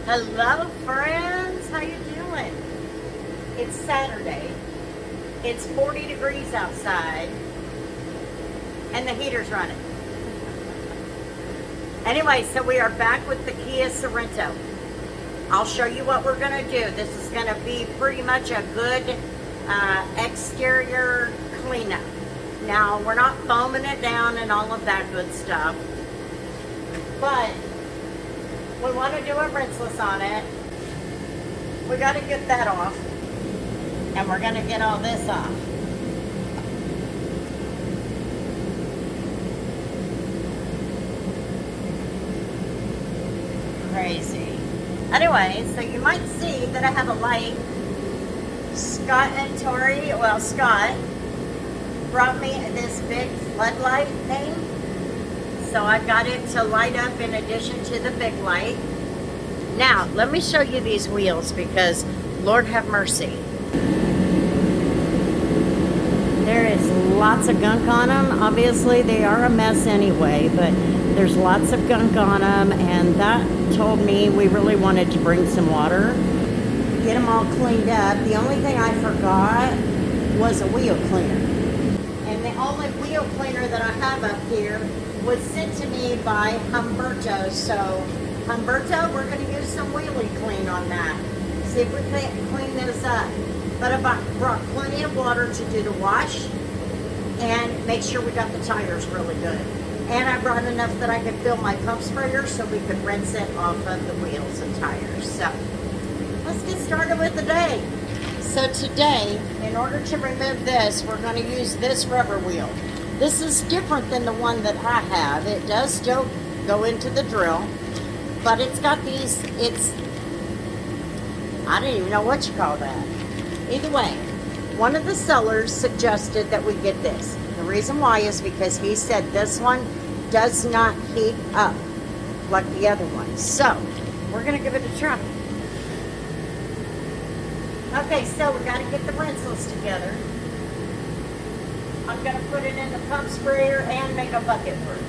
Hello friends, how you doing? It's Saturday. It's 40 degrees outside and the heater's running. Anyway, so we are back with the Kia Sorento. I'll show you what we're gonna do. This is gonna be pretty much a good exterior cleanup. Now, we're not foaming it down and all of that good stuff, but we want to do a rinseless on it. We got to get that off, and we're going to get all this off. Crazy. Anyway, so you might see that I have a light. Scott brought me this big floodlight thing. So I got it to light up in addition to the big light. Now, let me show you these wheels because Lord have mercy. There is lots of gunk on them. Obviously, they are a mess anyway, but there's lots of gunk on them, and that told me we really wanted to bring some water, get them all cleaned up. The only thing I forgot was a wheel cleaner. And the only wheel cleaner that I have up here was sent to me by Humberto. So, Humberto, we're going to use some wheelie clean on that. See if we can clean this up. But I brought plenty of water to do the wash and make sure we got the tires really good. And I brought enough that I could fill my pump sprayer so we could rinse it off of the wheels and tires. So, let's get started with the day. So today, in order to remove this, we're going to use this rubber wheel. This is different than the one that I have. It does still go into the drill, but it's got these, I don't even know what you call that. Either way, one of the sellers suggested that we get this. The reason why is because he said this one does not heat up like the other one. So, we're going to give it a try. Okay, so we got to get the rinseless together. I'm going to put it in the pump sprayer and make a bucket for it.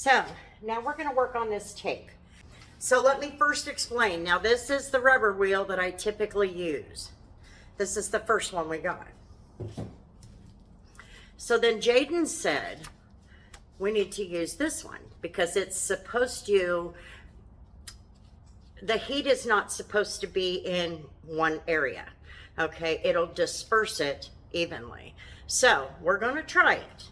So now we're going to work on this tape. So let me first explain. Now this is the rubber wheel that I typically use. This is the first one we got. So then Jaden said we need to use this one because it's supposed to, the heat is not supposed to be in one area. Okay, it'll disperse it evenly. So we're going to try it.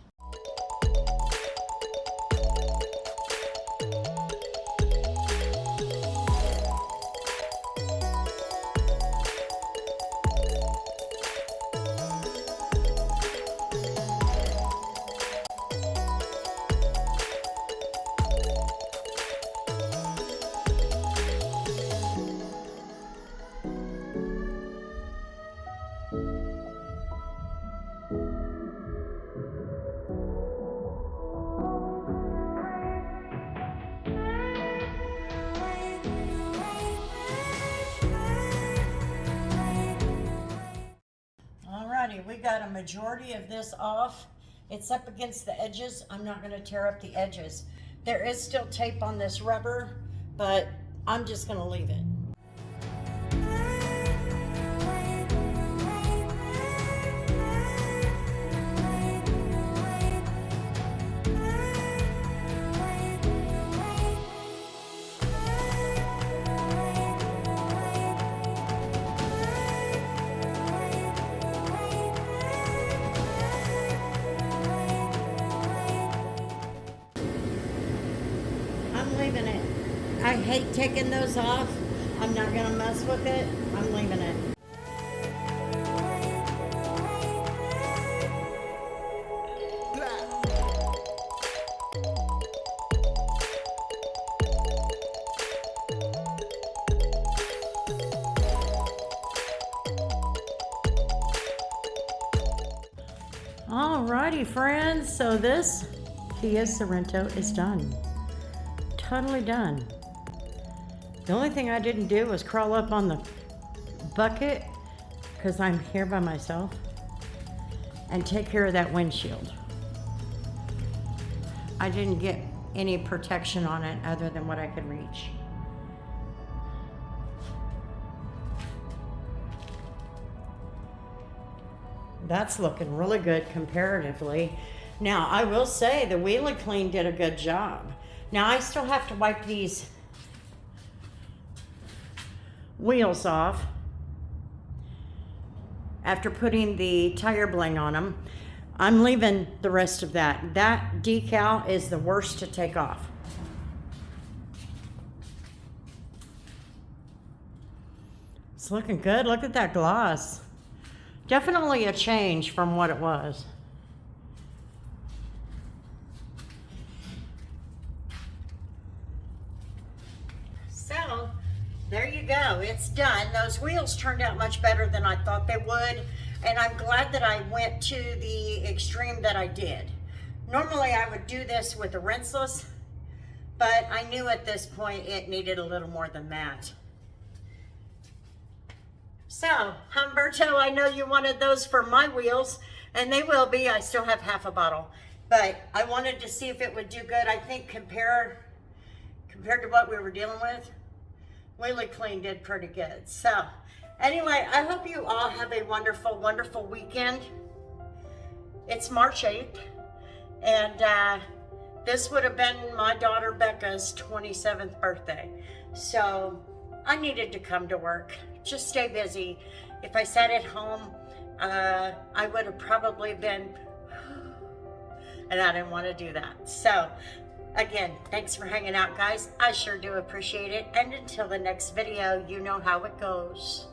We got a majority of this off. It's up against the edges. I'm not going to tear up the edges. There is still tape on this rubber, but I'm just going to leave it. Leaving it. I hate taking those off. I'm not going to mess with it. I'm leaving it. Alrighty, friends. So this Kia Sorento is done. Totally done. The only thing I didn't do was crawl up on the bucket because I'm here by myself and take care of that windshield. I didn't get any protection on it other than what I could reach. That's looking really good comparatively. Now, I will say the Wheelie Clean did a good job. Now, I still have to wipe these wheels off after putting the tire bling on them. I'm leaving the rest of that. That decal is the worst to take off. It's looking good. Look at that gloss. Definitely a change from what it was. So, there you go. It's done. Those wheels turned out much better than I thought they would, and I'm glad that I went to the extreme that I did. Normally, I would do this with a rinseless, but I knew at this point it needed a little more than that. So, Humberto, I know you wanted those for my wheels, and they will be. I still have half a bottle, but I wanted to see if it would do good. I think compared to what we were dealing with, Wheelie Clean did pretty good. So, anyway, I hope you all have a wonderful, wonderful weekend. It's March 8th, and this would have been my daughter Becca's 27th birthday. So, I needed to come to work. Just stay busy. If I sat at home, I would have probably been, and I didn't want to do that. So, again, thanks for hanging out, guys. I sure do appreciate it. And until the next video, you know how it goes.